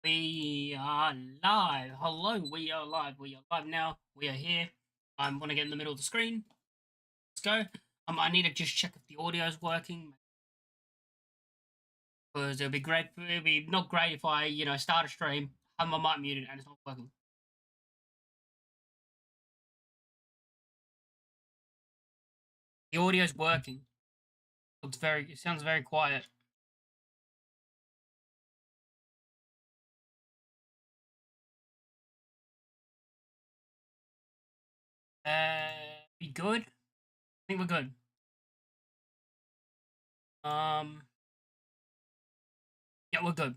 We are live. Hello, we are live. We are live now. We are here. I want to get in the middle of the screen. Let's go. I need to just check if the audio is working, because it'll be great. It'll be not great if I, start a stream, have my mic muted, and it's not working. The audio is working. It sounds very quiet. Be good. I think we're good. Yeah, we're good.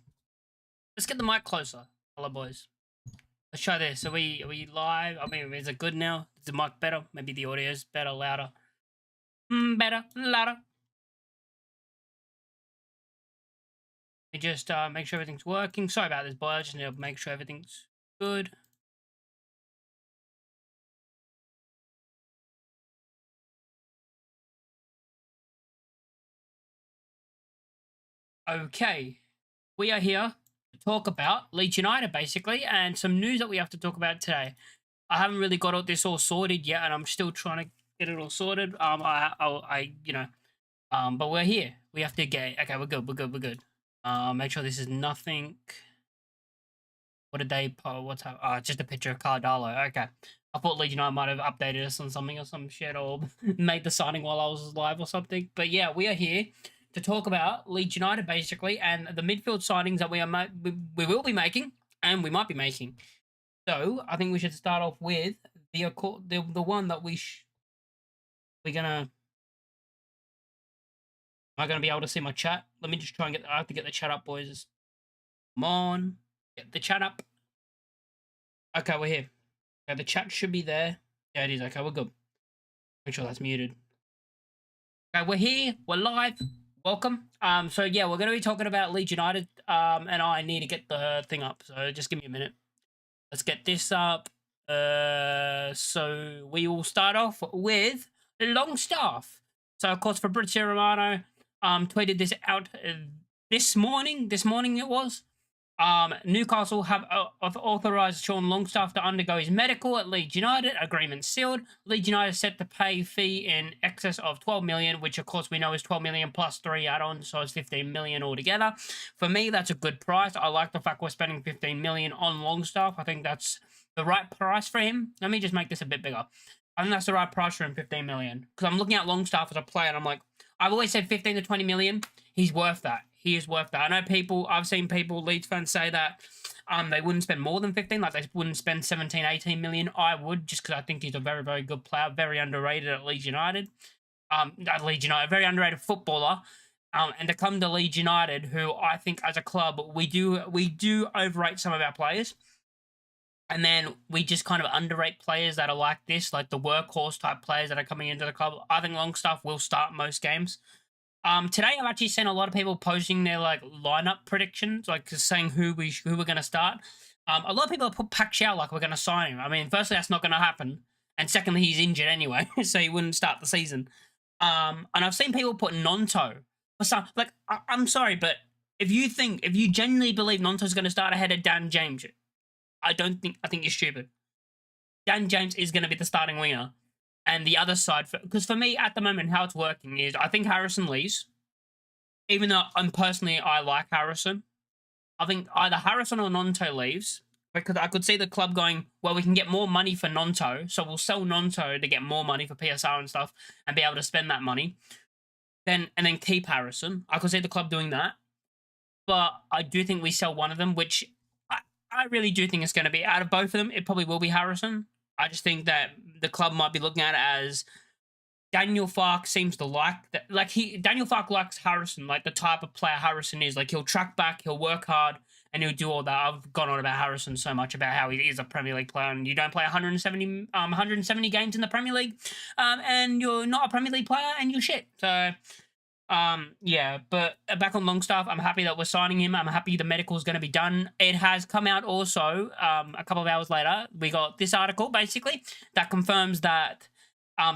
Let's get the mic closer. Hello, boys. Let's try this. Are we live? I mean, is it good now? Is the mic better? Maybe the audio is better, louder. Better, louder. Let me just make sure everything's working. Sorry about this, boy. I just need to make sure everything's good. Okay, we are here to talk about Leeds United, basically, and some news that we have to talk about today. I haven't really got this all sorted yet, and I'm still trying to get it all sorted. But we're here. We have to get. Okay, we're good. We're good. We're good. Make sure this is nothing. What did they put? What's up? Oh, it's just a picture of Cardalo. Okay. I thought Leeds United might have updated us on something or some shit, or made the signing while I was live or something. But yeah, we are here to talk about Leeds United, basically, and the midfield signings that we will be making, and we might be making. So I think we should start off with the one that we're gonna. Am I gonna be able to see my chat? Let me just try and I have to get the chat up, boys. Come on, get the chat up. Okay, we're here. Okay, the chat should be there. Yeah, it is. Okay, we're good. Make sure that's muted. Okay, we're here. We're live. Welcome. So yeah, we're going to be talking about Leeds United. And I need to get the thing up. So just give me a minute. Let's get this up. So we will start off with Longstaff. So of course, Fabrizio Romano tweeted this out this morning. This morning it was. Newcastle have authorised Sean Longstaff to undergo his medical at Leeds United. Agreement sealed. Leeds United set to pay fee in excess of 12 million, which of course we know is 12 million plus 3 add-ons, so it's 15 million altogether. For me, that's a good price. I like the fact we're spending 15 million on Longstaff. I think that's the right price for him. Let me just make this a bit bigger. I think that's the right price for him, 15 million. Because I'm looking at Longstaff as a player, and I'm like, I've always said 15 to 20 million. He's worth that. He is worth that. I know I've seen people, Leeds fans, say that they wouldn't spend more than 15, like they wouldn't spend 17, 18 million. I would, just because I think he's a very, very good player, very underrated at Leeds United. Very underrated footballer. And to come to Leeds United, who I think as a club, we do overrate some of our players. And then we just kind of underrate players that are like this, like the workhorse type players that are coming into the club. I think Longstaff will start most games. Today I've actually seen a lot of people posting their like lineup predictions, like saying who we're going to start. A lot of people have put Pacquiao like we're going to sign him. I mean, firstly, that's not going to happen, and secondly, he's injured anyway, so he wouldn't start the season. And I've seen people put Nonto. I'm sorry, but if you genuinely believe Nonto's going to start ahead of Dan James, I think you're stupid. Dan James is going to be the starting winger. And the other side, because for me at the moment, how it's working is I think Harrison leaves. Even though I like Harrison, I think either Harrison or Nonto leaves, because I could see the club going, well, we can get more money for Nonto, so we'll sell Nonto to get more money for PSR and stuff and be able to spend that money. And then keep Harrison. I could see the club doing that. But I do think we sell one of them, which I really do think it's going to be, out of both of them, it probably will be Harrison. I just think that the club might be looking at it as Daniel Farke seems to like that. Daniel Farke likes Harrison, like the type of player Harrison is. Like, he'll track back, he'll work hard, and he'll do all that. I've gone on about Harrison so much about how he is a Premier League player, and you don't play 170 games in the Premier League, and you're not a Premier League player, and you're shit. So, yeah, but back on Longstaff, I'm happy that we're signing him. I'm happy the medical is going to be done. It has come out also, a couple of hours later, we got this article, basically, that confirms that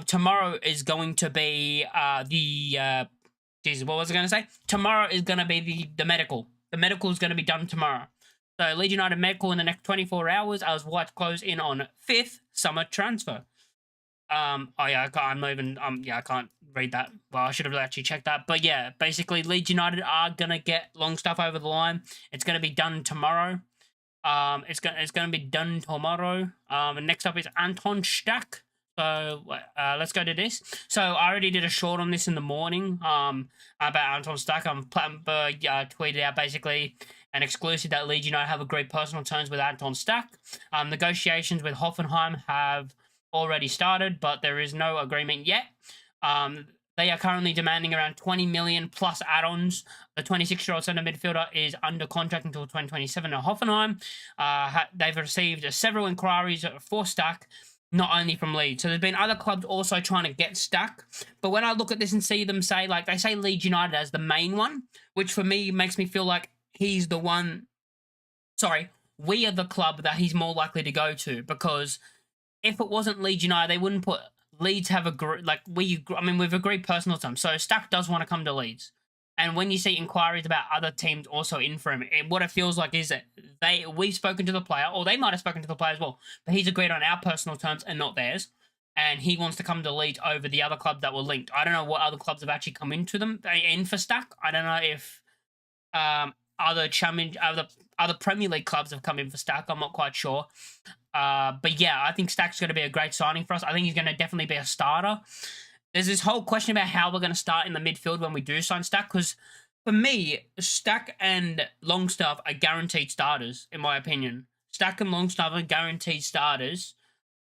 tomorrow is going to be Jesus, what was I going to say? Tomorrow is going to be the medical. The medical is going to be done tomorrow. So Leeds United medical in the next 24 hours as White close in on 5th summer transfer. Oh yeah, I'm not even, yeah, I can't read that. Well, I should have actually checked that. But yeah, basically Leeds United are gonna get Longstaff over the line. It's gonna be done tomorrow. It's gonna be done tomorrow. And next up is Anton Stach. So let's go to this. So I already did a short on this in the morning. About Anton Stach. Plattenberg tweeted out basically an exclusive that Leeds United have agreed personal terms with Anton Stach. Negotiations with Hoffenheim have already started, but there is no agreement yet. They are currently demanding around 20 million plus add-ons. The 26-year-old centre midfielder is under contract until 2027 at Hoffenheim. They've received several inquiries for Stach, not only from Leeds. So there's been other clubs also trying to get Stach. But when I look at this and see them say, like, they say Leeds United as the main one, which for me makes me feel like he's the one. Sorry, we are the club that he's more likely to go to, because if it wasn't Leeds United, they wouldn't put Leeds have we've agreed personal terms. So Stach does want to come to Leeds. And when you see inquiries about other teams also in for him, what it feels like is that we've spoken to the player, or they might have spoken to the player as well, but he's agreed on our personal terms and not theirs. And he wants to come to Leeds over the other clubs that were linked. I don't know what other clubs have actually come into them in for Stach. I don't know if other Premier League clubs have come in for Stach. I'm not quite sure. But yeah, I think Stach's going to be a great signing for us. I think he's going to definitely be a starter. There's this whole question about how we're going to start in the midfield when we do sign Stach, because for me, Stach and Longstaff are guaranteed starters, in my opinion. Stach and Longstaff are guaranteed starters,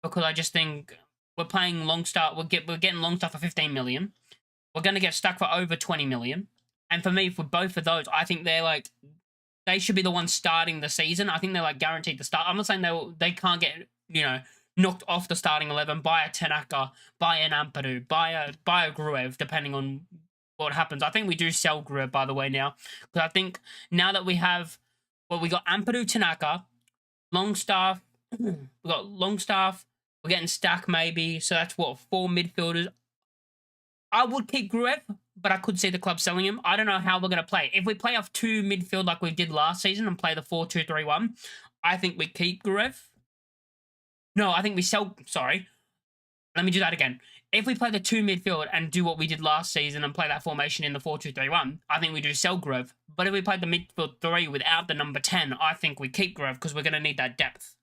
because I just think we're paying Longstaff, we're getting Longstaff for 15 million. We're going to get Stach for over 20 million. And for me, for both of those, I think they should be the ones starting the season. I think they're guaranteed to start. I'm not saying they can't get, knocked off the starting 11 by a Tanaka, by an Ampadu, by a Gruev, depending on what happens. I think we do sell Gruev, by the way, now. Because I think now that we have, we got Ampadu, Tanaka, Longstaff, we got Longstaff, we're getting Stach maybe, so that's 4 midfielders. I would keep Gruev, but I could see the club selling him. I don't know how we're going to play. If we play off 2 midfield like we did last season and play the 4-2-3-1, I think we keep Gruev. No, I think we sell... Sorry. Let me do that again. If we play the 2 midfield and do what we did last season and play that formation in the 4-2-3-1, I think we do sell Gruev. But if we play the midfield 3 without the number 10, I think we keep Gruev because we're going to need that depth.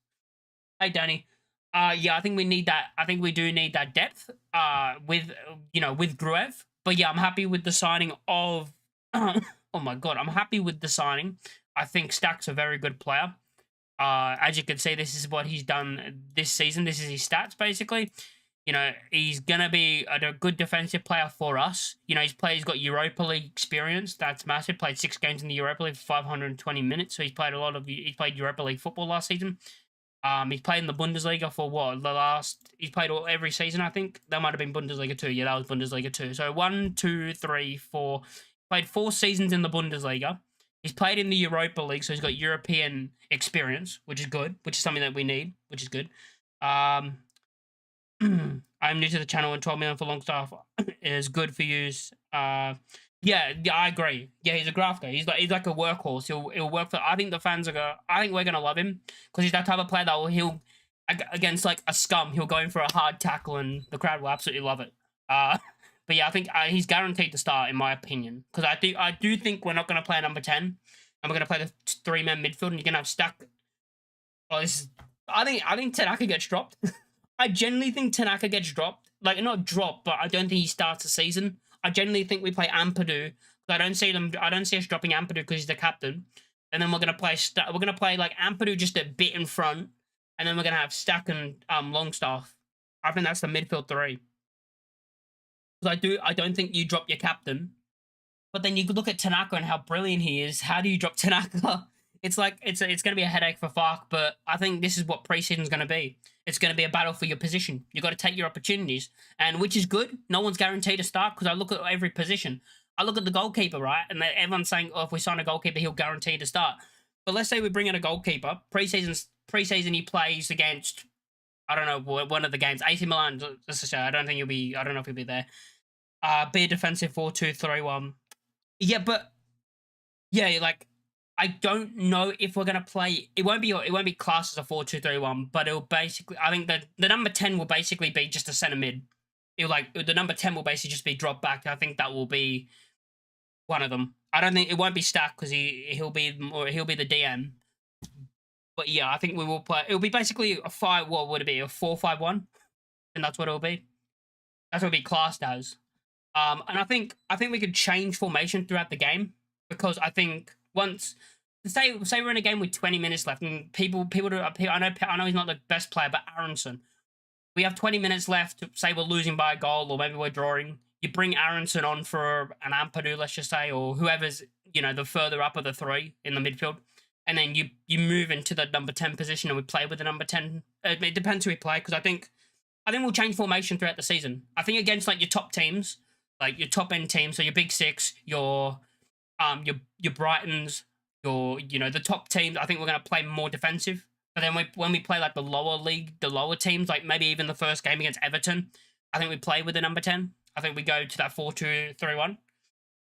Hey, Danny. Yeah, I think we need that. I think we do need that depth with Gruev. But yeah, I'm happy with the signing of... oh my God, I'm happy with the signing. I think Stach's a very good player. As you can see, this is what he's done this season. This is his stats, basically. He's going to be a good defensive player for us. He's got Europa League experience. That's massive. Played 6 games in the Europa League for 520 minutes. So he's played Europa League football last season. He's played in the Bundesliga for he's played every season, I think. That might have been Bundesliga 2. Yeah, that was Bundesliga 2. So 1, 2, 3, 4. Played 4 seasons in the Bundesliga. He's played in the Europa League, so he's got European experience, which is good, which is something that we need, which is good. I'm new to the channel, and 12 million for Longstaff is good for use. Yeah, I agree. Yeah, he's a grafter. He's like a workhorse. He'll work for... I think the fans I think we're gonna love him because he's that type of player that he'll against a scum. He'll go in for a hard tackle, and the crowd will absolutely love it. But yeah, I think he's guaranteed to start, in my opinion, because I do think we're not gonna play a number 10, and we're gonna play the 3-man midfield, and you're gonna have Stach. Oh, I think Tanaka gets dropped. I genuinely think Tanaka gets dropped. Not dropped, but I don't think he starts the season. I genuinely think we play Ampadu. I don't see us dropping Ampadu because he's the captain. And then we're gonna play Ampadu just a bit in front, and then we're gonna have Stach and Longstaff. I think that's the midfield 3. Because I don't think you drop your captain. But then you could look at Tanaka and how brilliant he is. How do you drop Tanaka? It's gonna be a headache for Fark, but I think this is what preseason's gonna be. It's going to be a battle for your position. You got to take your opportunities, and which is good. No one's guaranteed to start because I look at every position. I look at the goalkeeper, right, and everyone's saying, "Oh, if we sign a goalkeeper, he'll guarantee to start." But let's say we bring in a goalkeeper. Preseason, he plays against, I don't know, one of the games. AC Milan. I don't think he'll be. I don't know if he'll be there. Be a defensive 4-2-3-1. Yeah, but yeah, I don't know if we're gonna play. It won't be classed as a 4-2-3-1, but it'll basically. I think that the number 10 will basically be just a center mid. It'll like the number 10 will basically just be dropped back. I think that will be one of them. I don't think it won't be Stach because he'll be the DM. But yeah, I think we will play. It'll be basically a 5. What would it be? A 4-5-1, and that's what it'll be. That's what it'll be classed as. And I think we could change formation throughout the game because I think once say we're in a game with 20 minutes left and people I know he's not the best player, but Aronson, we have 20 minutes left. Say we're losing by a goal or maybe we're drawing. You bring Aronson on for an Ampadu, let's just say, or whoever's the further up of the 3 in the midfield, and then you move into the number 10 position and we play with the number 10. It depends who we play because I think we'll change formation throughout the season. I think against like your top teams, like your top end teams, so your big 6, your Brightons, the top teams. I think we're gonna play more defensive. But then when we play like the lower league, the lower teams, like maybe even the first game against Everton, I think we play with the number 10. I think we go to that 4-2-3-1.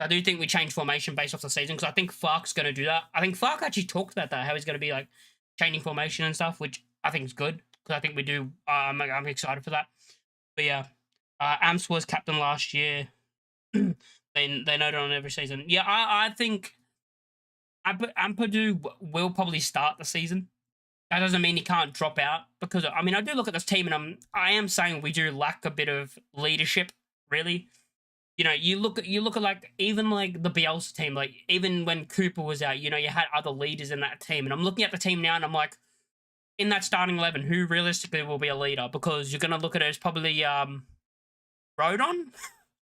I do think we change formation based off the season because I think Fark's going to do that. I think Fark actually talked about that, how he's going to be like changing formation and stuff, which I think is good because I think we do. I'm excited for that. But yeah, Amps was captain last year. they know it on every season. Yeah, I think Ampadu will probably start the season. That doesn't mean he can't drop out because I mean I do look at this team and I am saying we do lack a bit of leadership. Really, you look at like even like the Bielsa team, like even when Cooper was out, you had other leaders in that team, and I'm looking at the team now and I'm like, in that starting 11, who realistically will be a leader? Because you're gonna look at it as probably Rodon.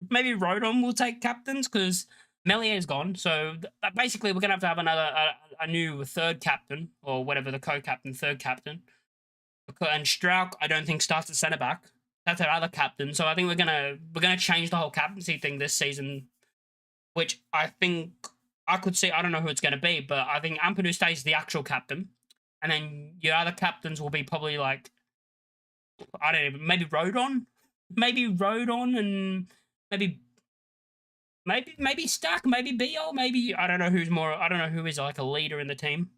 Maybe Rodon will take captains because Melier gone. So basically, we're gonna have another a new third captain or whatever, the co-captain, third captain. And Strauch, I don't think starts at centre back. That's our other captain. So I think we're gonna change the whole captaincy thing this season, which I think I could see. I don't know who it's gonna be, but I think Ampadu stays the actual captain, and then your other captains will be probably like I don't know, maybe Rodon, and maybe Stack, maybe Biel, maybe I don't know who's more. I don't know who is like a leader in the team.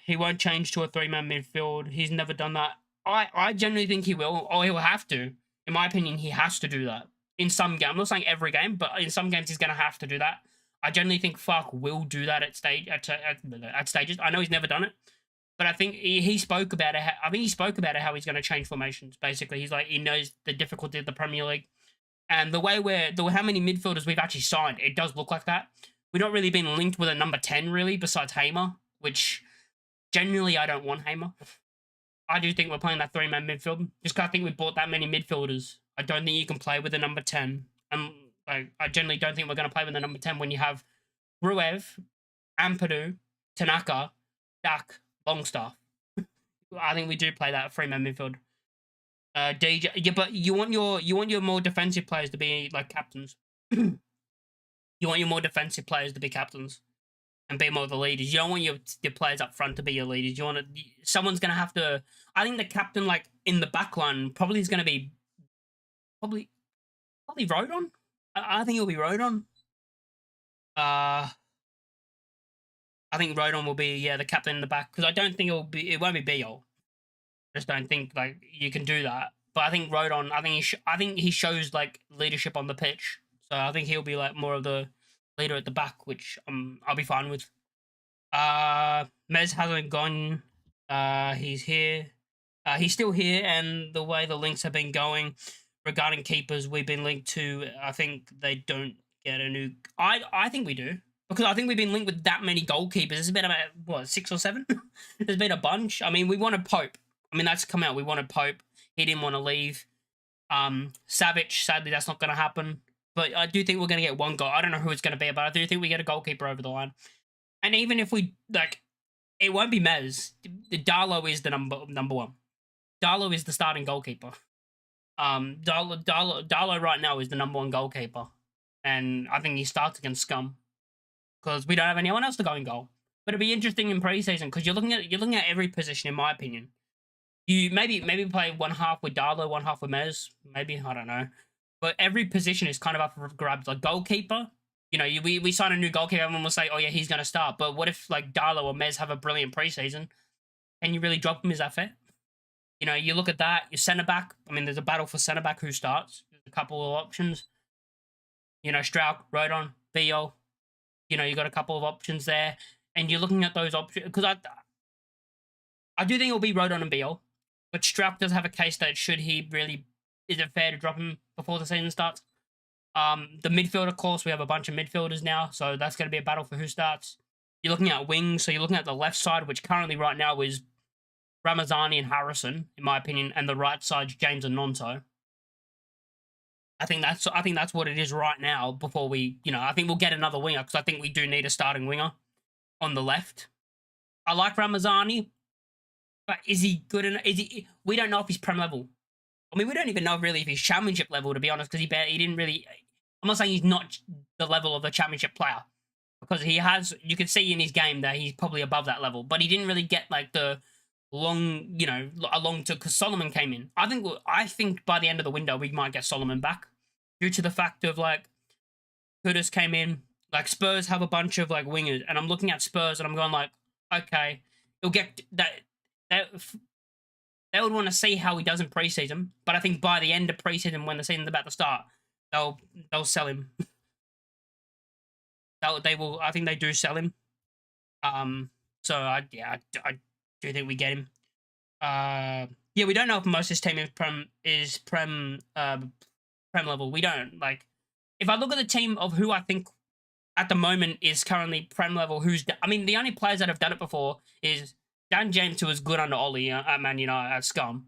He won't change to a 3-man midfield. He's never done that. I generally think he will, or he will have to. In my opinion, he has to do that in some game. I'm not saying every game, but in some games he's going to have to do that. I generally think Fark will do that at stages. I know he's never done it, but I think he spoke about it. I think he spoke about it how he's going to change formations. Basically, he's like he knows the difficulty of the Premier League, and the way how many midfielders we've actually signed, it does look like that. We've not really been linked with a number 10 really, besides Hamer, which generally I don't want Hamer. I do think we're playing that 3-man midfield. Just because I think we bought that many midfielders. I don't think you can play with the number 10. And I generally don't think we're going to play with the number 10 when you have Gruev, Ampadu, Tanaka, Dak, Longstaff. I think we do play that 3-man midfield. DJ, yeah, but you want your more defensive players to be like captains. You want your more defensive players to be captains and be more of the leaders. You don't want your players up front to be your leaders. You want someone's going to have to. I think the captain, like in the back line, probably is going to be probably Rodon. I think it'll be Rodon. I think Rodon will be the captain in the back because I don't think it won't be Biel. I just don't think like you can do that. But I think Rodon. I think he shows like leadership on the pitch. So I think he'll be like more of the leader at the back, which I'll be fine with. Mez hasn't gone. He's here. He's still here, and the way the links have been going regarding keepers, we've been linked to. I think they don't get a new. I think we do because I think we've been linked with that many goalkeepers. There's been about what 6 or 7. There's been a bunch. I mean, we wanted Pope. I mean, that's come out. We wanted Pope. He didn't want to leave. Savage. Sadly, that's not going to happen. But I do think we're going to get one goal. I don't know who it's going to be, but I do think we get a goalkeeper over the line. And even if we, like, it won't be Mez. Darlow is the number 1. Darlow is the starting goalkeeper. Darlow right now is the number 1 goalkeeper. And I think he starts against Scum. Because we don't have anyone else to go in goal. But it'll be interesting in preseason because you're looking at every position, in my opinion. You maybe play one half with Darlow, one half with Mez. Maybe, I don't know. But every position is kind of up for grabs. Like goalkeeper, You know, we sign a new goalkeeper, everyone will say, oh yeah, he's going to start. But what if like Darlow or Mez have a brilliant preseason? Can you really drop him? Is that fair? You know, you look at that, your centre back. I mean, there's a battle for centre back who starts. There's a couple of options. You know, Strauch, Rodon, Beal. You know, you got a couple of options there. And you're looking at those options. Because I do think it'll be Rodon and Beal. But Strauch does have a case that should he really. Is it fair to drop him before the season starts? The midfield, of course, we have a bunch of midfielders now. So that's going to be a battle for who starts. You're looking at wings. So you're looking at the left side, which currently right now is Ramazani and Harrison, in my opinion, and the right side's James and Nonto. I think that's what it is right now. Before we, you know, I think we'll get another winger because I think we do need a starting winger on the left. I like Ramazani, but is he good enough? We don't know if he's Prem level. I mean, we don't even know really if he's Championship level, to be honest, because he didn't really. I'm not saying he's not the level of a Championship player, because he has. You can see in his game that he's probably above that level, but he didn't really get like the long, you know, along to because Solomon came in. I think by the end of the window we might get Solomon back, due to the fact of like Kudus came in. Like Spurs have a bunch of like wingers, and I'm looking at Spurs and I'm going like, okay, he'll get that. They would want to see how he does in preseason, but I think by the end of preseason, when the season's about to start, they'll sell him. They will. I think they do sell him. So I do think we get him. Yeah, we don't know if most of his team is prem level. We don't. Like, if I look at the team of who I think at the moment is currently prem level, I mean, the only players that have done it before is Dan James, who was good under Ollie at Man United at Scum.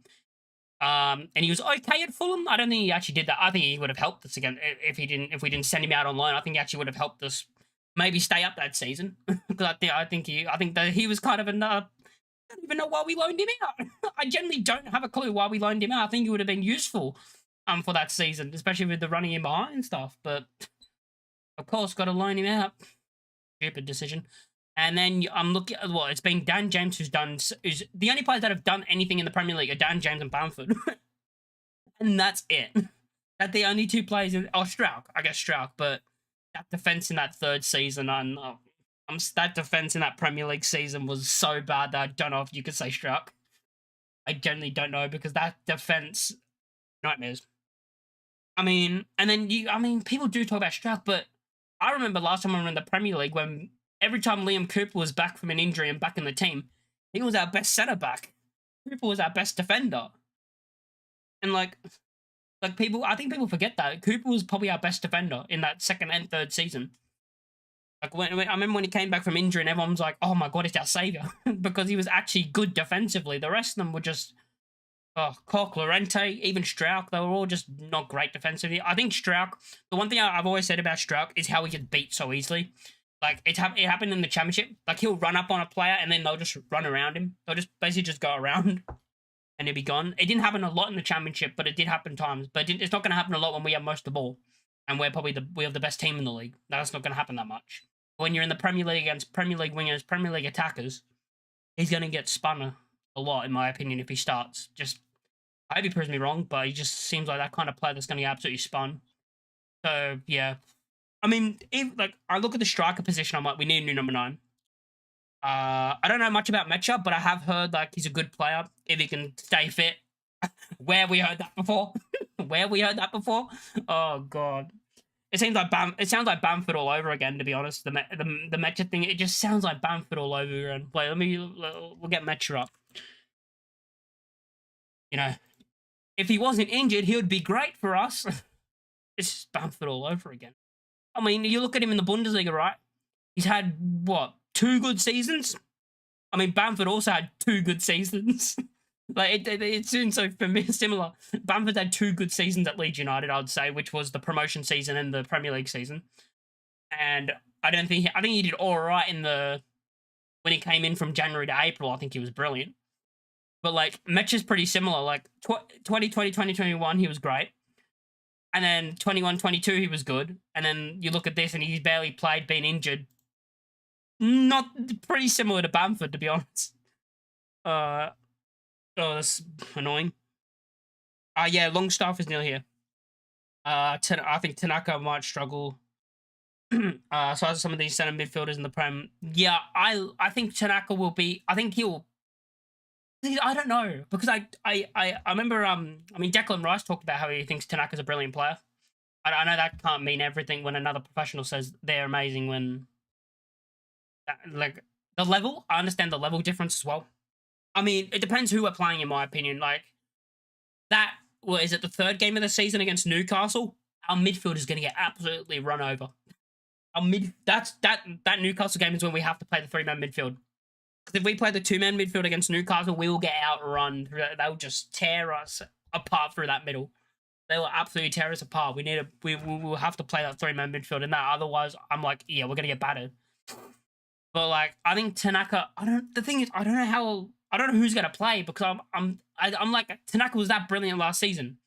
And he was okay at Fulham. I don't think he actually did that. I think he would have helped us again if we didn't send him out on loan. I think he actually would have helped us maybe stay up that season, because I think that he was kind of I don't even know why we loaned him out. I generally don't have a clue why we loaned him out. I think he would have been useful for that season, especially with the running in behind and stuff. But of course, got to loan him out. Stupid decision. And then I'm looking at, well, it's been Dan James who's the only players that have done anything in the Premier League are Dan James and Bamford. And that's it. That's the only two players Strauch, I guess Strauch, but that defense in that third season, that defense in that Premier League season was so bad that I don't know if you could say Strauch. I generally don't know, because that defense, nightmares. I mean, and then people do talk about Strauch, but I remember last time we were in the Premier League when every time Liam Cooper was back from an injury and back in the team, he was our best centre-back. Cooper was our best defender. And I think people forget that. Cooper was probably our best defender in that second and third season. Like, I remember when he came back from injury and everyone was like, oh my God, he's our saviour. Because he was actually good defensively. The rest of them were just, Koch, Llorente, even Strauch, they were all just not great defensively. I think Strauch, the one thing I've always said about Strauch is how he gets beat so easily. Like, it happened in the Championship. Like, he'll run up on a player and then they'll just run around him. They'll just basically just go around and he'll be gone. It didn't happen a lot in the Championship, but it did happen times. But it's not going to happen a lot when we have most of the ball and we have the best team in the league. That's not going to happen that much. When you're in the Premier League against Premier League wingers, Premier League attackers, he's going to get spun a lot, in my opinion, if he starts. I hope he proves me wrong, but he just seems like that kind of player that's going to get absolutely spun. So, yeah. I mean, I look at the striker position, I'm like, we need a new number 9. I don't know much about Mecha, but I have heard like he's a good player if he can stay fit. Where we heard that before? Oh God, it sounds like Bamford all over again. To be honest, the Mecha thing, it just sounds like Bamford all over again. Wait, we'll get Mecha up. You know, if he wasn't injured, he would be great for us. It's just Bamford all over again. I mean, you look at him in the Bundesliga, right? He's had, what, 2 good seasons? I mean, Bamford also had 2 good seasons. Like, it seems so similar. Bamford had 2 good seasons at Leeds United, I would say, which was the promotion season and the Premier League season. And I think he did all right when he came in from January to April. I think he was brilliant. But, like, Mecha's pretty similar. Like, 2020, 2021, he was great. And then 21-22, he was good. And then you look at this and he's barely played, been injured. Not pretty similar to Bamford, to be honest. Oh, that's annoying. Yeah, Longstaff is nearly here. I think Tanaka might struggle. So as some of these centre midfielders in the Prem, yeah, I think Tanaka will be. I think he'll. I don't know because I remember I mean Declan Rice talked about how he thinks Tanaka's a brilliant player. I know that can't mean everything when another professional says they're amazing when like the level. I understand the level difference as well. I mean, it depends who we're playing, in my opinion. Like that, well, is it the third game of the season against Newcastle? Our midfield is going to get absolutely run over. Our mid that Newcastle game is when we have to play the 3-man midfield. Because if we play the 2-man midfield against Newcastle, we will get outrun. They'll just tear us apart through that middle. They will absolutely tear us apart. We will have to play that 3-man midfield in that. Otherwise, I'm like, yeah, we're gonna get battered. But like, I think Tanaka. The thing is, I don't know who's gonna play because I'm like Tanaka was that brilliant last season,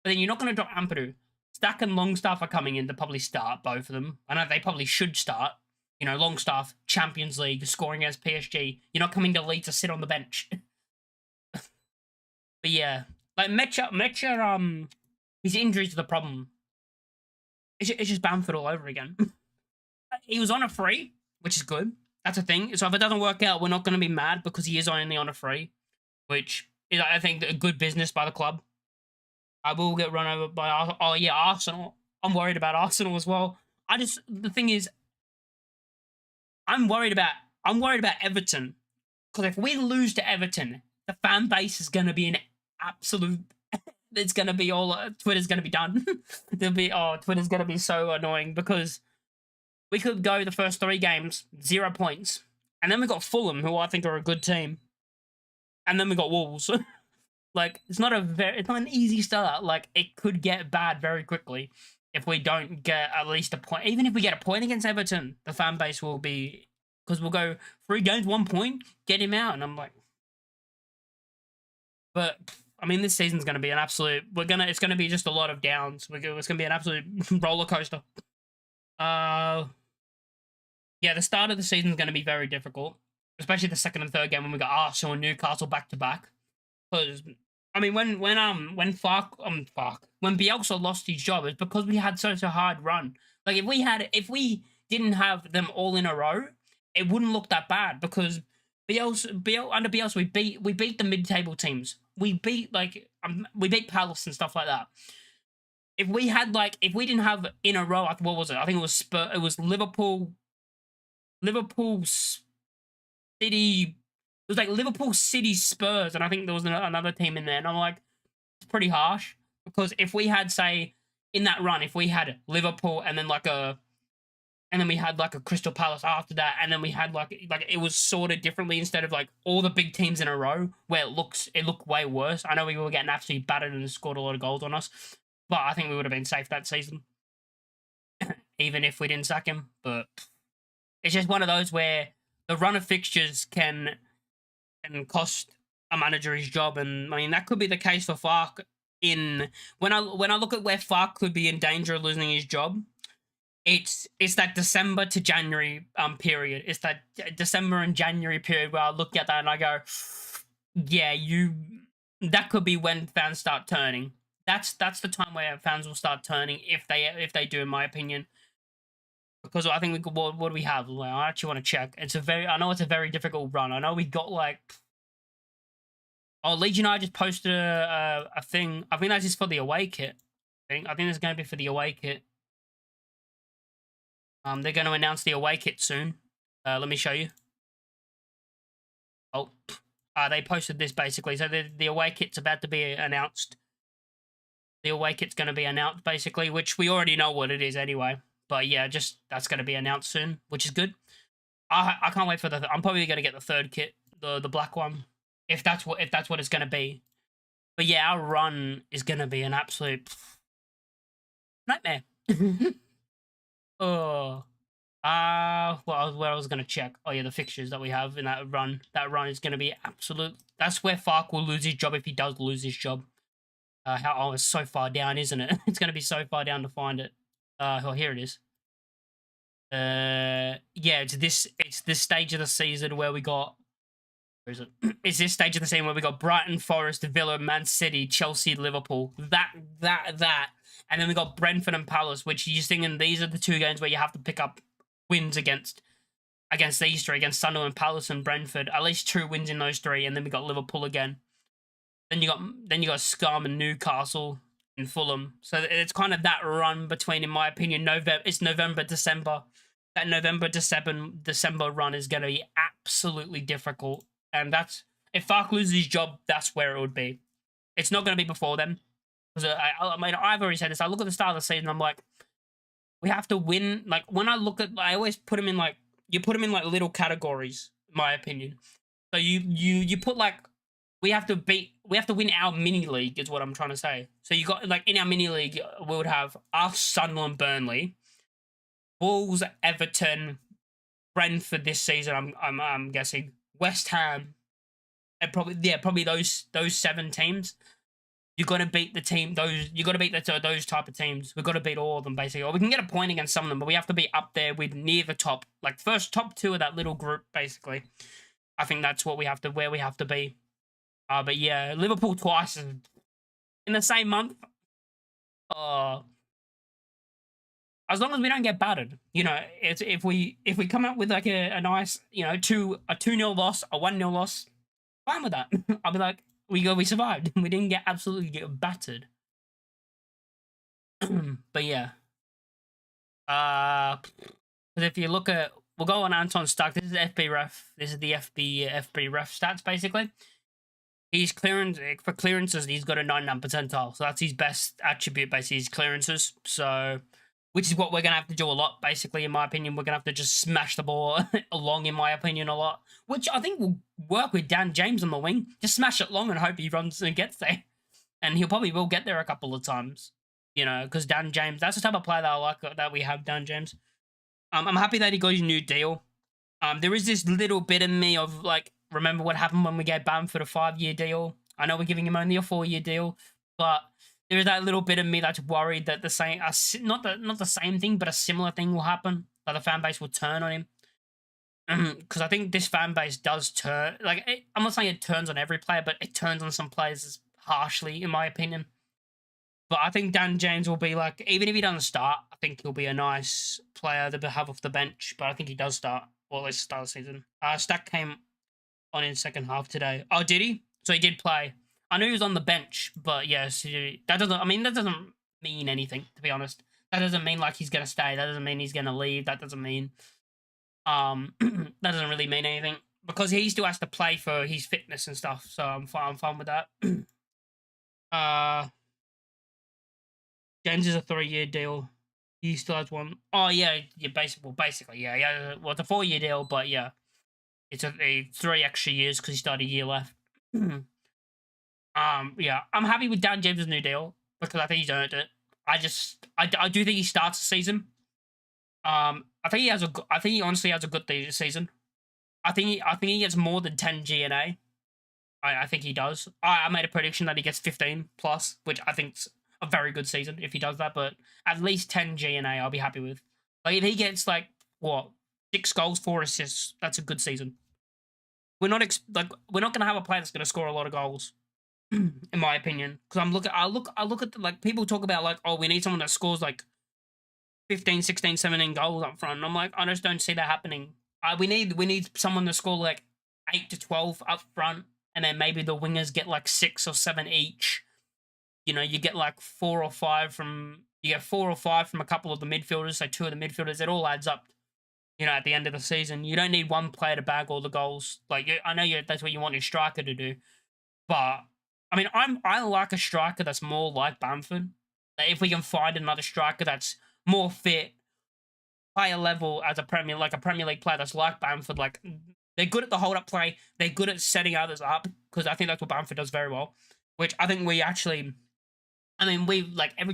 but then you're not gonna drop Ampadu. Stach and Longstaff are coming in to probably start both of them. I know they probably should start. You know, Longstaff, Champions League, scoring against PSG. You're not coming to Leeds to sit on the bench. But yeah, like Mecha, his injuries are the problem. It's just Bamford all over again. He was on a free, which is good. That's a thing. So if it doesn't work out, we're not going to be mad because he is only on a free, which is, I think, a good business by the club. I will get run over by Arsenal. I'm worried about Arsenal as well. The thing is, I'm worried about Everton because if we lose to Everton, the fan base is going to be an absolute. It's going to be all Twitter's going to be done. Twitter's going to be so annoying because we could go the first 3 games 0 points, and then we got Fulham, who I think are a good team, and then we got Wolves. Like it's not an easy start. Like it could get bad very quickly if we don't get at least a point. Even if we get a point against Everton, the fan base will be because we'll go 3 games 1 point, get him out, and I'm like, but I mean this season's going to be an absolute. It's going to be just a lot of downs. It's going to be an absolute roller coaster. Yeah, the start of the season is going to be very difficult, especially the second and third game when we got Arsenal and Newcastle back to back. Because I mean, when Bielsa lost his job, it's because we had such a hard run. Like if we didn't have them all in a row, it wouldn't look that bad because under Bielsa we beat the mid-table teams. We beat Palace and stuff like that. If we didn't have in a row, what was it? I think it was It was Liverpool, City. It was like Liverpool, City, Spurs, and I think there was another team in there. And I'm like, it's pretty harsh because if we had, say, in that run, if we had Liverpool and then we had like a Crystal Palace after that, and then we had like it was sorted differently instead of like all the big teams in a row where it looked way worse. I know we were getting absolutely battered and scored a lot of goals on us, but I think we would have been safe that season, even if we didn't sack him. But it's just one of those where the run of fixtures can cost a manager his job, and I mean that could be the case for Farke. When I look at where Farke could be in danger of losing his job, it's that December to January period. It's that December and January period where I look at that and I go, yeah, that could be when fans start turning. That's the time where fans will start turning if they do, in my opinion. Because I think what do we have? I actually want to check. I know it's a very difficult run. I know we got like. Oh, Leeds United just posted a thing. I think that's just for the away kit. I think it's going to be for the away kit. They're going to announce the away kit soon. Let me show you. Oh, they posted this basically. So the away kit's about to be announced. The away kit's going to be announced basically, which we already know what it is anyway. But yeah, that's going to be announced soon, which is good. I can't wait for I'm probably going to get the 3rd kit, the black one, if that's what it's going to be. But yeah, our run is going to be an absolute nightmare. Oh, well, where I was going to check. Oh yeah, the fixtures that we have in that run. That run is going to be absolute. That's where Farke will lose his job if he does lose his job. It's so far down, isn't it? It's going to be so far down to find it. Here it is. Yeah, it's this stage of the season where we got Where is it? It's this stage of the season where we got Brighton, Forest, Villa, Man City, Chelsea, Liverpool. That. And then we got Brentford and Palace, which you're thinking these are the 2 games where you have to pick up wins against these 3, against Sunderland, Palace, and Brentford. At least 2 wins in those 3, and then we got Liverpool again. Then you got Scum and Newcastle and Fulham. So it's kind of that run between, in my opinion, November, December. That November, December run is going to be absolutely difficult. And that's, if Fark loses his job, that's where it would be. It's not going to be before then. Because I mean, I've already said this. I look at the start of the season, I'm like, we have to win. Like, when I look at, I always put them in like, you put them in like little categories, in my opinion. So you put like, we have to win our mini league, is what I'm trying to say. So you got, like, in our mini league, we would have us, Sunderland, Burnley, Wolves, Everton, Brentford this season. I'm guessing West Ham, and probably those 7 teams. You got to beat the team. You got to beat those type of teams. We've got to beat all of them basically. Or we can get a point against some of them, but we have to be up there with near the top, like first top 2 of that little group basically. I think that's what we have to be. But yeah, Liverpool twice in the same month. As long as we don't get battered, if we come out with like a nice, 2-0 loss, a 1-0 loss, fine with that. I'll be like, we survived. We didn't get absolutely battered. But yeah. Because if you look at, we'll go on Anton Stach. This is FB ref. This is the FB ref stats basically. He's for clearances, he's got a 99 percentile. So that's his best attribute, basically, his clearances. So, which is what we're going to have to do a lot, basically, in my opinion. We're going to have to just smash the ball along, in my opinion, a lot. Which I think will work with Dan James on the wing. Just smash it long and hope he runs and gets there. And he'll probably will get there a couple of times. Because Dan James, that's the type of player that I like, that we have, Dan James. I'm happy that he got his new deal. There is this little bit in me of, like, remember what happened when we gave Bamford a 5-year deal? I know we're giving him only a 4-year deal, but there is that little bit of me that's worried that the same, not the same thing, but a similar thing will happen. That the fan base will turn on him. Because I think this fan base does turn. Like, I'm not saying it turns on every player, but it turns on some players harshly, in my opinion. But I think Dan James will be like, even if he doesn't start, I think he'll be a nice player to have off the bench. But I think he does start, or at least start the season. Stack came on in second half today. Oh, did he? So he did play. I knew he was on the bench, but yes, that doesn't mean anything, to be honest. That doesn't mean like he's gonna stay. That doesn't mean he's gonna leave. That doesn't mean that doesn't really mean anything, because he still has to play for his fitness and stuff. So I'm fine with that. James is a 3-year deal. He still has one. Oh yeah, basically, yeah. Well, it's a 4-year deal, but yeah. It's a 3 extra years because he started a year left. Yeah, I'm happy with Dan James' new deal because I think he's earned it. I do think he starts the season. I think he honestly has a good season. I think he gets more than 10 GNA. I think he does. I made a prediction that he gets 15 plus, which I think's a very good season if he does that. But at least 10 GNA, I'll be happy with. Like if he gets 6 goals, 4 assists, that's a good season. We're not gonna have a player that's gonna score a lot of goals, in my opinion. Because I look at people talk about we need someone that scores 15, 16, 17 goals up front. And I'm like, I just don't see that happening. We need someone to score 8 to 12 up front, and then maybe the wingers get 6 or 7 each. You get 4 or 5 from a couple of the midfielders, so 2 of the midfielders. It all adds up. At the end of the season, you don't need one player to bag all the goals. I know that's what you want your striker to do, but I mean, I like a striker that's more like Bamford. If we can find another striker that's more fit, higher level as a Premier League player that's like Bamford, they're good at the hold up play, they're good at setting others up, because I think that's what Bamford does very well. Which I think every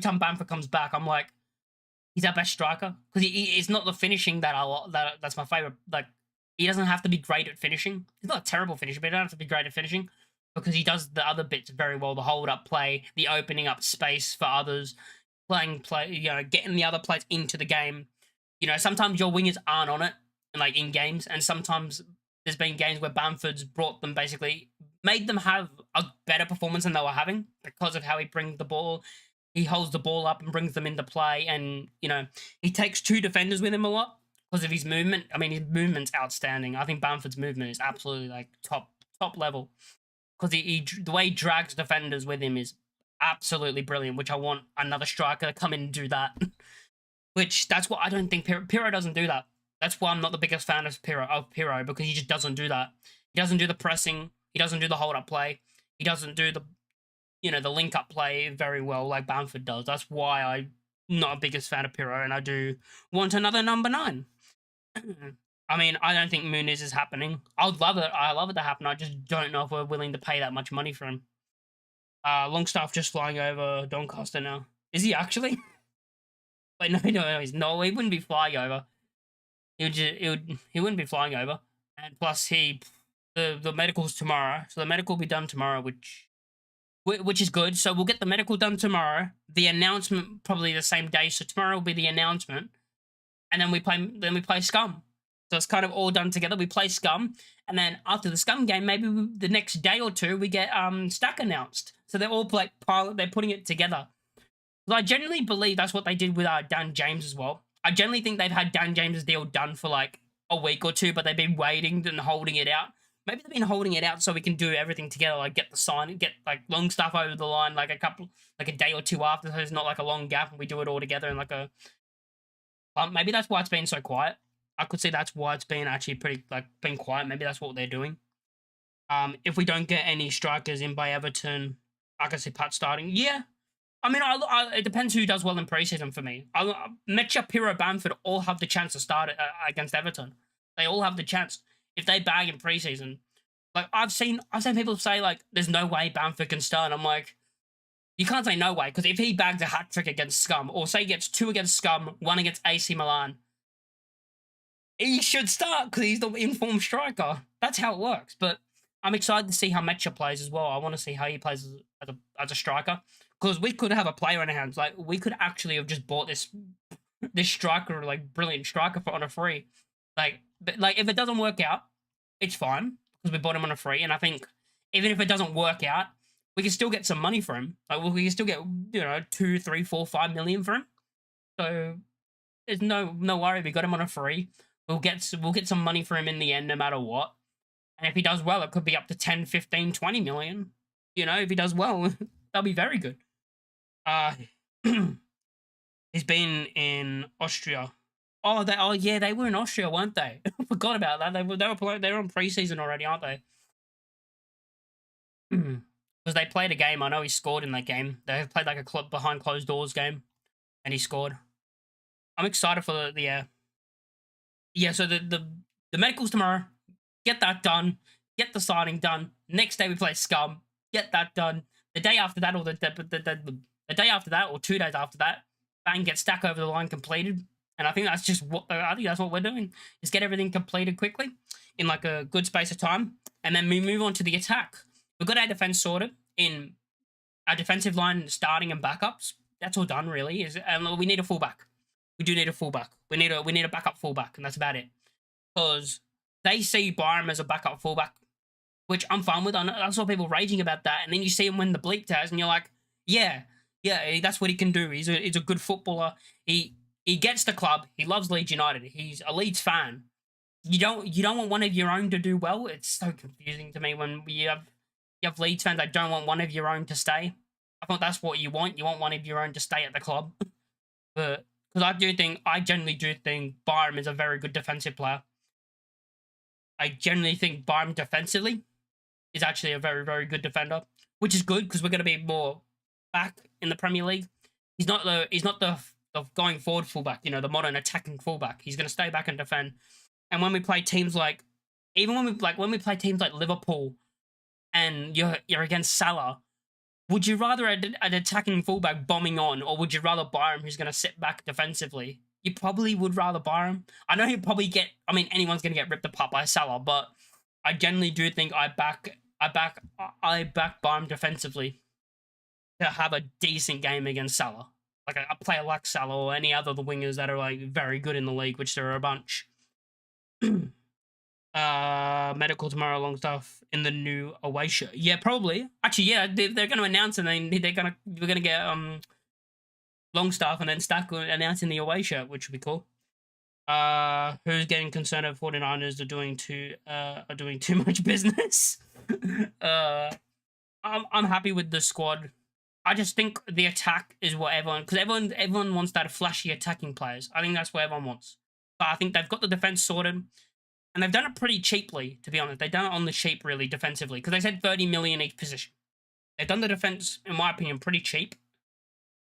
time Bamford comes back, I'm like, he's our best striker, because it's not the finishing that's my favorite. He doesn't have to be great at finishing. He's not a terrible finisher, but he doesn't have to be great at finishing, because he does the other bits very well. The hold up play, the opening up space for others, getting the other players into the game. Sometimes your wingers aren't on it, in games, and sometimes there's been games where Bamford's brought them, basically made them have a better performance than they were having because of how he brings the ball. He holds the ball up and brings them into play, and he takes two defenders with him a lot because of his movement. I mean, his movement's outstanding. I think Bamford's movement is absolutely like top level because the way he drags defenders with him is absolutely brilliant. Which I want another striker to come in and do that. Which that's what I don't think Pirro doesn't do that. That's why I'm not the biggest fan of Pirro because he just doesn't do that. He doesn't do the pressing. He doesn't do the hold up play. He doesn't do the the link up play very well like Bamford does. That's why I'm not a biggest fan of Pirro, and I do want another number 9. I mean, I don't think Muniz is happening. I'd love it. I love it to happen. I just don't know if we're willing to pay that much money for him. Longstaff just flying over Doncaster now. Is he actually? Wait, no, he's no. He wouldn't be flying over. He wouldn't be flying over. And plus, the medical's tomorrow, so the medical will be done tomorrow, which is good. So we'll get the medical done tomorrow. The announcement probably the same day. So tomorrow will be the announcement, and then we play Scum. So it's kind of all done together. We play Scum, and then after the Scum game, maybe the next day or two we get Stach announced. So they're all they're putting it together. I genuinely believe that's what they did with Dan James as well. I generally think they've had Dan James' deal done for like a week or two, but they've been waiting and holding it out. Maybe they've been holding it out so we can do everything together, like get the sign, get like Longstaff over the line, like a day or two after, so there's not like a long gap, and we do it all together in like a. Maybe that's why it's been so quiet. I could see that's why it's been actually pretty been quiet. Maybe that's what they're doing. If we don't get any strikers in by Everton, I can see Pat starting. Yeah. I mean, it depends who does well in preseason for me. Mecha, Pirro, Bamford all have the chance to start against Everton. They all have the chance if they bag in preseason. Like I've seen people say like, "There's no way Bamford can start." I'm like, you can't say no way because if he bags a hat trick against Scum, or say he gets 2 against Scum, 1 against AC Milan, he should start because he's the informed striker. That's how it works. But I'm excited to see how Mecha plays as well. I want to see how he plays as a striker. Because we could have a player in our hands. Like, we could actually have just bought this striker, like, brilliant striker on a free. Like, if it doesn't work out, it's fine. Because we bought him on a free. And I think, even if it doesn't work out, we can still get some money for him. Like, we can still get, 2, 3, 4, 5 million for him. So, there's no worry. We got him on a free. We'll get some money for him in the end, no matter what. And if he does well, it could be up to 10, 15, 20 million. If he does well, that'll be very good. He's been in Austria. Oh yeah, they were in Austria, weren't they? I forgot about that. They were on preseason already, aren't they? Because they played a game. I know he scored in that game. They played like a club behind closed doors game, and he scored. I'm excited for the yeah. So the medicals tomorrow. Get that done. Get the signing done. Next day we play Scum. Get that done. The day after that, or the day after that, or 2 days after that, bang, get Stach over the line completed. And I think that's just what we're doing. Just get everything completed quickly in like a good space of time, and then we move on to the attack. We've got our defense sorted in our defensive line, starting and backups. That's all done really. We need a fullback. We do need a fullback. We need a backup fullback, and that's about it. Because they see Byram as a backup fullback, which I'm fine with. I saw people raging about that, and then you see him win the bleep test, and you're like, yeah, that's what he can do. He's a good footballer. He gets the club. He loves Leeds United. He's a Leeds fan. You don't want one of your own to do well. It's so confusing to me when you have Leeds fans that don't want one of your own to stay. I thought that's what you want. You want one of your own to stay at the club. But because I generally do think Byram is a very good defensive player. I generally think Byram defensively is actually a very, very good defender, which is good because we're going to be more back in the Premier League. He's not the going forward fullback, the modern attacking fullback. He's going to stay back and defend. And when we play teams like, when we play teams like Liverpool, and you're against Salah, would you rather an attacking fullback bombing on, or would you rather Byram who's going to sit back defensively? You probably would rather Byram. I know he'll probably anyone's going to get ripped apart by Salah, but I generally do think I back Byram defensively to have a decent game against Salah. Like a player like Salah or any other of the wingers that are like very good in the league, which there are a bunch. Medical tomorrow, Longstaff in the new away shirt. Yeah, probably. Actually, yeah, they're going to announce, and then we're gonna get Longstaff and then Stach announcing the away shirt, which would be cool. Who's getting concerned of 49ers are doing too much business? uh, I'm happy with the squad. I just think the attack is what everyone wants that flashy attacking players. I think that's what everyone wants. But I think they've got the defense sorted. And they've done it pretty cheaply, to be honest. They've done it on the cheap, really, defensively, because they said 30 million each position. They've done the defense, in my opinion, pretty cheap.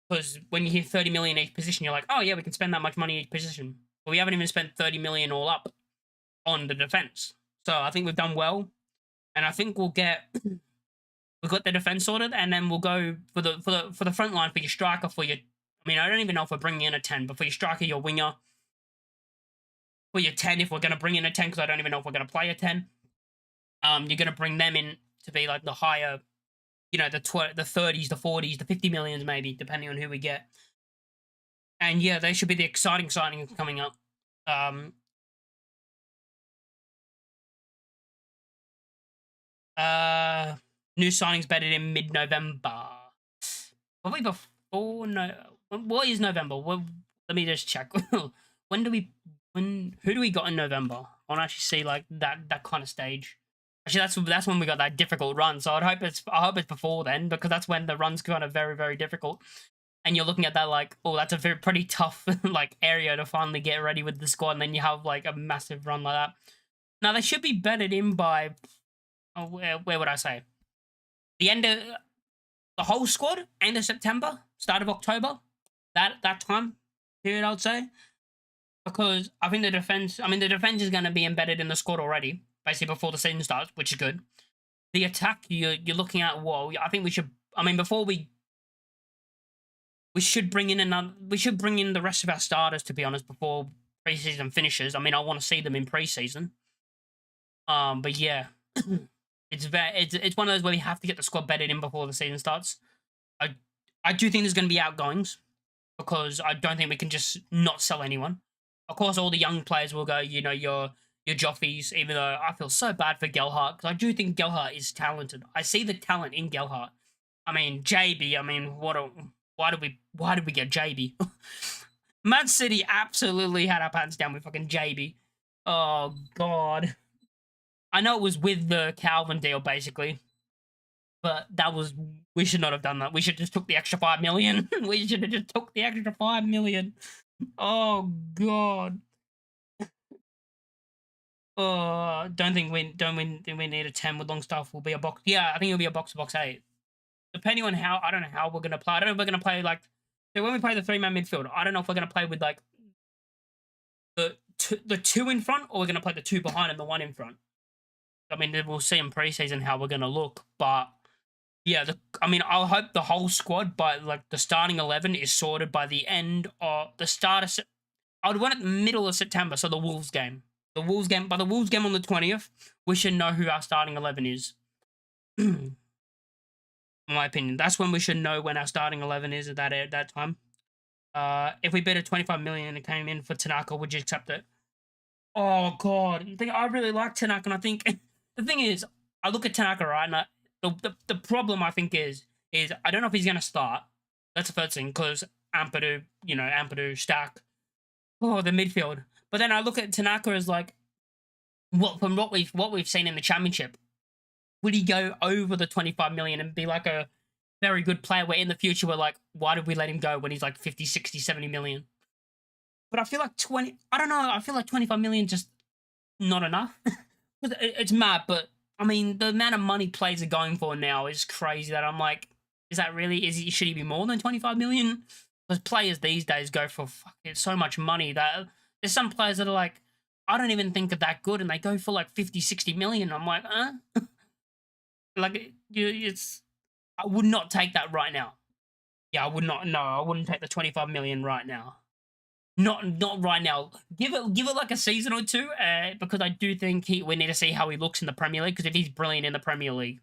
Because when you hear 30 million each position, you're like, oh yeah, we can spend that much money each position. But we haven't even spent 30 million all up on the defense. So I think we've done well. And I think we've got the defense sorted, and then we'll go for the front line for your striker, I don't even know if we're bringing in a 10, but for your striker, your winger, for your 10, if we're going to bring in a 10, because I don't even know if we're going to play a 10. You're going to bring them in to be like the higher, the 30s, the 40s, the 50 millions maybe, depending on who we get. And yeah, they should be the exciting signings coming up. New signings bedded in mid-November. Probably before what is November? Well, let me just check. Who do we got in November? I want to actually see like that kind of stage. Actually, that's when we got that difficult run. So I hope it's before then, because that's when the run's kind of very, very difficult. And you're looking at that like, oh, that's a pretty tough like area to finally get ready with the squad, and then you have like a massive run like that. Now they should be bedded in by where would I say? The end of the whole squad, end of September, start of October. That time period, I would say. Because I think the defense is going to be embedded in the squad already, basically before the season starts, which is good. The attack, you're looking at, I think we should, before we should bring in the rest of our starters, to be honest, before preseason finishes. I want to see them in preseason. But yeah, it's one of those where we have to get the squad bedded in before the season starts. I do think there's going to be outgoings, because I don't think we can just not sell anyone. Of course, all the young players will go, your Joffies, even though I feel so bad for Gelhardt, because I do think Gelhardt is talented. I see the talent in Gelhardt. JB, why did we get JB? Man City absolutely had our pants down with fucking JB. Oh, God. I know it was with the Calvin deal, basically. But we should not have done that. We should have just took the extra 5 million. We should have just took the extra 5 million. Oh, God. Don't think we need a 10 with Longstaff. Will be a box. Yeah, I think it'll be a box 8. Depending on I don't know how we're gonna play. I don't know if we're gonna play like, so when we play the 3-man midfield, I don't know if we're gonna play with like the 2 in front, or we're gonna play the 2 behind and the 1 in front. We'll see in preseason how we're gonna look, but yeah, I'll hope the whole squad, but like the starting 11 is sorted by the end of the start of. I would want it middle of September, so the Wolves game. By the Wolves game on the 20th, we should know who our starting 11 is. In my opinion, that's when we should know when our starting 11 is at that time. If we bid a 25 million and it came in for Tanaka, would you accept it? Oh, God. I really like Tanaka, and I think the thing is, I look at Tanaka, right, and the problem, I think, is I don't know if he's going to start. That's the first thing, because Ampadu, Stach, the midfield. But then I look at Tanaka as like, from what we've seen in the championship, would he go over the 25 million and be like a very good player where in the future we're like, why did we let him go when he's like 50, 60, 70 million? But I feel like I feel like 25 million just not enough. It's mad, but the amount of money players are going for now is crazy, that I'm like, is that really, should he be more than 25 million? Because players these days go for so much money that there's some players that are like, I don't even think they're that good, and they go for like 50, 60 million. I'm like, like, I would not take that right now. Yeah, I would not. No, I wouldn't take the 25 million right now. Not right now. Give it like a season or two, because I do think we need to see how he looks in the Premier League. Because if he's brilliant in the Premier League,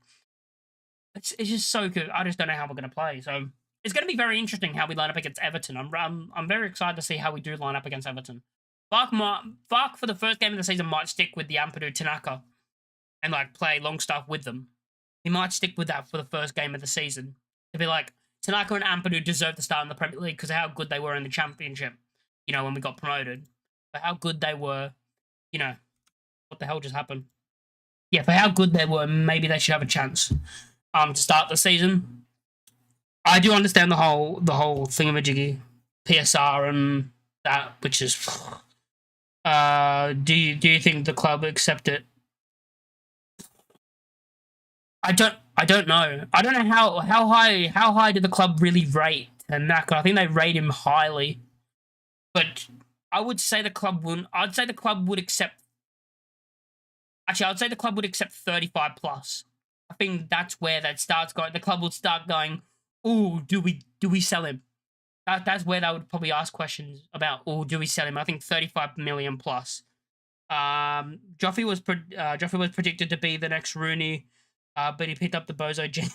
it's just so good. I just don't know how we're going to play. So it's going to be very interesting how we line up against Everton. I'm very excited to see how we do line up against Everton. Fark for the first game of the season might stick with the Ampadu Tanaka and like play Longstaff with them. He might stick with that for the first game of the season to be like Tanaka and Ampadu deserve to start in the Premier League because of how good they were in the Championship. You know, when we got promoted, but how good they were. You know, what the hell just happened? Yeah, for how good they were, maybe they should have a chance. To start the season. I do understand the whole thingamajiggy, PSR and that, which is. Do you think the club accept it? I don't know. I don't know how high did the club really rate Tanaka? I think they rate him highly, but I would say the club wouldn't. I'd say the club would accept. Actually, I'd say the club would accept 35 plus. I think that's where that starts going. The club will start going, "Oh, do we sell him?" That's where they would probably ask questions about, "Oh, do we sell him?" I think 35 million plus. Joffrey was predicted to be the next Rooney, but he picked up the bozo gene.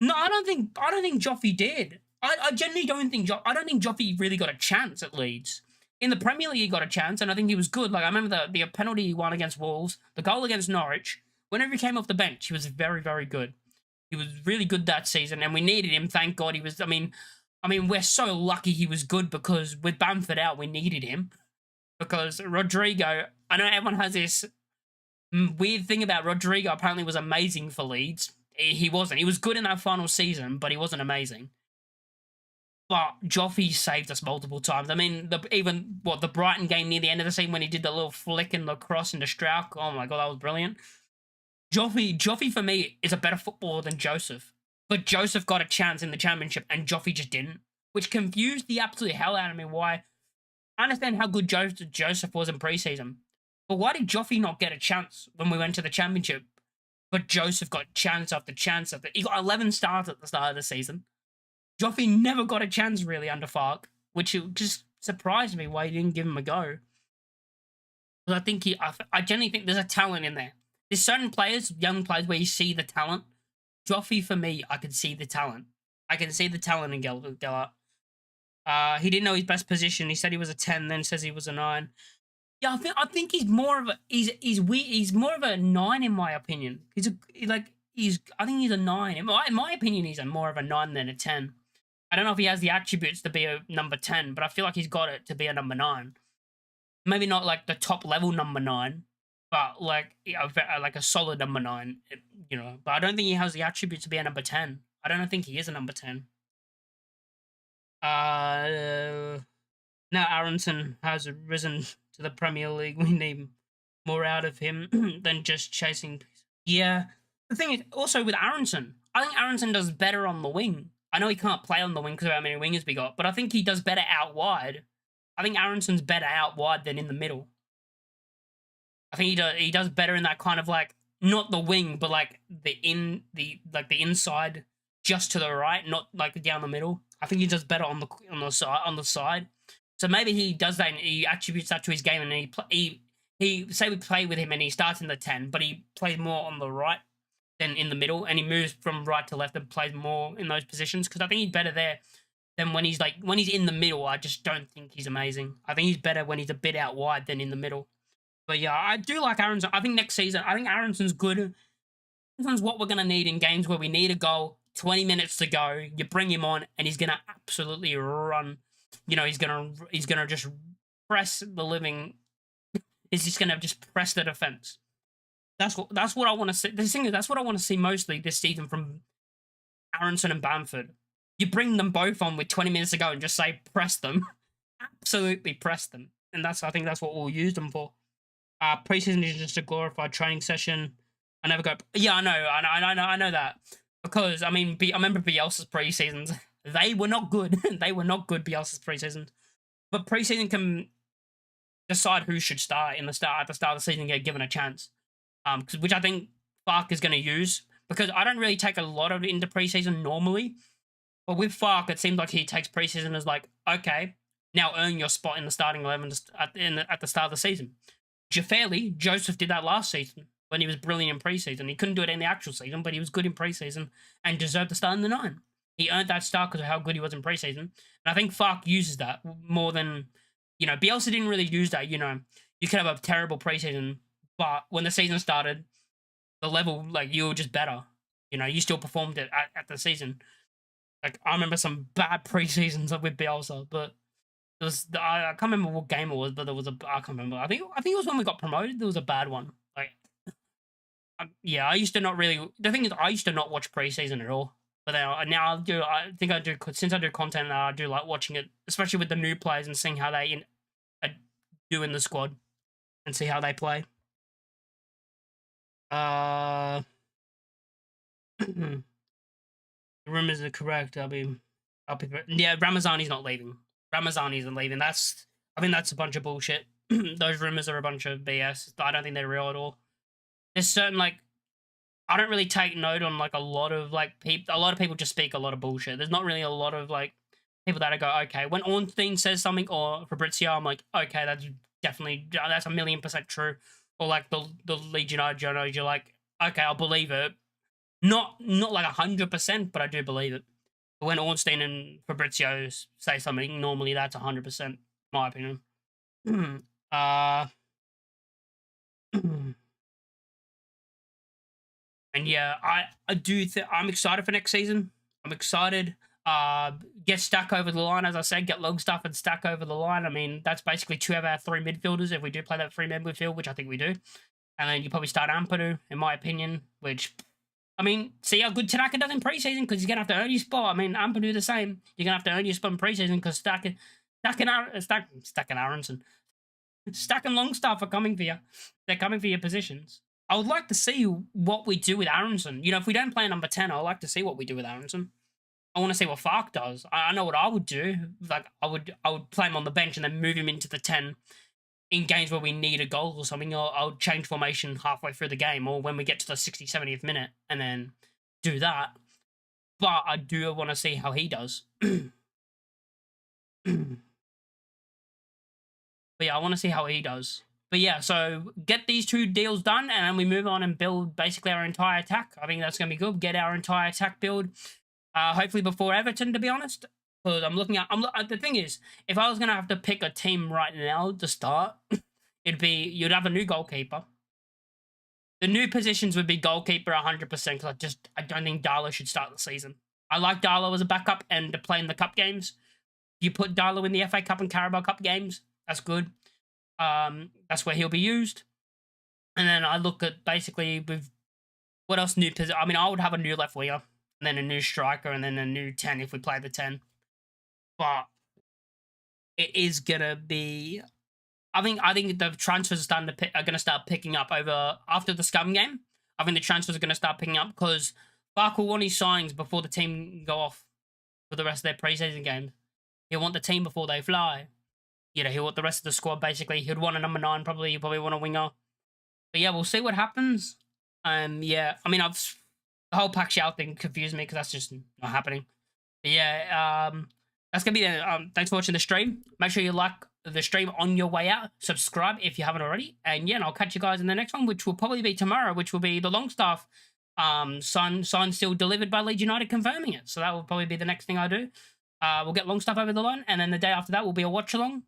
No, I don't think Joffrey did. I genuinely don't think I don't think Joffrey really got a chance at Leeds. In the Premier League, he got a chance, and I think he was good. Like I remember the penalty he won against Wolves, the goal against Norwich. Whenever he came off the bench, he was very, very good. He was really good that season, and we needed him. Thank God he was. I mean, we're so lucky he was good because with Bamford out, we needed him. Because Rodrigo, I know everyone has this weird thing about Rodrigo. Apparently, was amazing for Leeds. He wasn't. He was good in that final season, but he wasn't amazing. But Joffrey saved us multiple times. I mean, the Brighton game near the end of the season when he did the little flick and the cross into Strauch. Oh my God, that was brilliant. Joffrey for me is a better footballer than Joseph. But Joseph got a chance in the Championship and Joffrey just didn't. Which confused the absolute hell out of me. Why? I understand how good Joseph was in preseason. But why did Joffrey not get a chance when we went to the Championship? But Joseph got chance after chance after. He got 11 starts at the start of the season. Joffrey never got a chance really under Fark, which just surprised me why he didn't give him a go. Because I think I genuinely think there's a talent in there. There's certain players, young players, where you see the talent. Joffrey, for me, I can see the talent. I can see the talent in Gellert. He didn't know his best position. He said he was a 10, then says he was a 9. Yeah, I think he's more of a he's more of a 9 in my opinion. I think he's a 9. In my opinion, he's more of a 9 than a 10. I don't know if he has the attributes to be a number 10, but I feel like he's got it to be a number 9. Maybe not like the top level number 9, but like a solid number 9, you know. But I don't think he has the attributes to be a number 10. I don't think he is a number 10. Now Aronson has risen to the Premier League. We need more out of him than just chasing. Yeah. The thing is, also with Aronson, I think Aronson does better on the wing. I know he can't play on the wing because of how many wingers we got, but I think he does better out wide. I think Aronson's better out wide than in the middle. I think he does better in that kind of like not the wing, but like the inside, just to the right, not like down the middle. I think he does better on the side. So maybe he does that and he attributes that to his game, and he say we play with him and he starts in the 10, but he plays more on the right than in the middle, and he moves from right to left and plays more in those positions because I think he's better there than when he's in the middle. I just don't think he's amazing. I think he's better when he's a bit out wide than in the middle. But yeah, I do like Aronson. I think next season, I think Aronson's good. Aronson's what we're going to need in games where we need a goal, 20 minutes to go, you bring him on, and he's going to absolutely run. You know, he's going to just press the living. He's just going to just press the defense. That's what I want to see. The thing is, that's what I want to see mostly this season from Aronson and Bamford. You bring them both on with 20 minutes to go and just say, press them. Absolutely press them. And I think that's what we'll use them for. Preseason is just a glorified training session. I never go. Yeah, I know that because I remember Bielsa's preseasons. They were not good. They were not good. Bielsa's preseasons, but preseason can decide who should start at the start of the season and get given a chance. Which I think Fark is going to use because I don't really take a lot of it into preseason normally, but with Fark it seems like he takes preseason as like, okay, now earn your spot in the starting 11 at the start of the season. Fairly, Joseph did that last season when he was brilliant in preseason. He couldn't do it in the actual season, but he was good in preseason and deserved to start in the 9. He earned that start because of how good he was in preseason. And I think Fark uses that more than, you know, Bielsa didn't really use that. You know, you could have a terrible preseason, but when the season started, the level, like, you were just better. You know, you still performed it at the season. Like, I remember some bad preseasons with Bielsa, but there was I can't remember what game it was, but there was I can't remember. I think it was when we got promoted. There was a bad one. Like, yeah, I used to not really. The thing is, I used to not watch preseason at all. But now I do. I think I do, since I do content. I do like watching it, especially with the new players and seeing how they do in the squad and see how they play. The rumors are correct. Yeah, Ramazani's not leaving. Ramazani isn't leaving. I think that's a bunch of bullshit. Those rumors are a bunch of BS. I don't think they're real at all. There's certain, like, I don't really take note on, like, a lot of people. A lot of people just speak a lot of bullshit. There's not really a lot of, like, people that I go, okay, when Ornstein says something, or Fabrizio, I'm like, okay, that's definitely, that's 1,000,000% true. Or like the Leeds United journals, you're like, okay, I'll believe it. Not like 100%, but I do believe it. But when Ornstein and Fabrizio say something, normally that's 100%, my opinion. And yeah, I do think I'm excited for next season. I'm excited. Get Stach over the line, as I said, get Longstaff and Stach over the line. I mean, that's basically 2 of our 3 midfielders if we do play that 3-man midfield, which I think we do. And then you probably start Ampadu, in my opinion, which, I mean, see how good Tanaka does in preseason, because he's going to have to earn your spot. I mean, Ampadu the same. You're going to have to earn your spot in preseason, because Stach and Longstaff are coming for you. They're coming for your positions. I would like to see what we do with Aronson. You know, if we don't play number 10, I'd like to see what we do with Aronson. I want to see what Fark does. I know what I would do. Like, I would play him on the bench and then move him into the 10 in games where we need a goal or something. Or I'll change formation halfway through the game, or when we get to the 60th, 70th minute, and then do that. But I do want to see how he does. But yeah, I want to see how he does. But yeah, so get these 2 deals done, and then we move on and build basically our entire attack. I think that's going to be good. Get our entire attack build. Hopefully before Everton, to be honest. Because the thing is, if I was going to have to pick a team right now to start, you'd have a new goalkeeper. The new positions would be goalkeeper 100%, because I don't think Darlow should start the season. I like Darlow as a backup and to play in the cup games. You put Darlow in the FA Cup and Carabao Cup games, that's good. That's where he'll be used. And then I look at basically with what else new position. I mean, I would have a new left winger, and then a new striker, and then a new 10 if we play the 10. But it is gonna be. I think the transfers are going to start picking up after the Scum game. I think the transfers are going to start picking up, because Fark will want his signings before the team go off for the rest of their preseason games. He'll want the team before they fly. You know, he'll want the rest of the squad, basically. He'd want a number 9, probably. He'll probably want a winger. But yeah, we'll see what happens. Yeah, I mean, the whole Pacquiao thing confused me, because that's just not happening. But yeah, that's going to be it. Thanks for watching the stream. Make sure you like the stream on your way out. Subscribe if you haven't already. And yeah, and I'll catch you guys in the next one, which will probably be tomorrow, which will be the Longstaff sign still delivered by Leeds United, confirming it. So that will probably be the next thing I do. We'll get Longstaff over the line, and then the day after that will be a watch-along.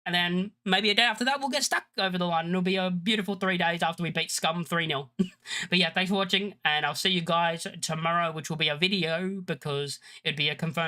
And then maybe a day after that, we'll get Stach over the line. And it'll be a beautiful 3 days after we beat Scum 3-0. But yeah, thanks for watching. And I'll see you guys tomorrow, which will be a video, because it'd be a confirmed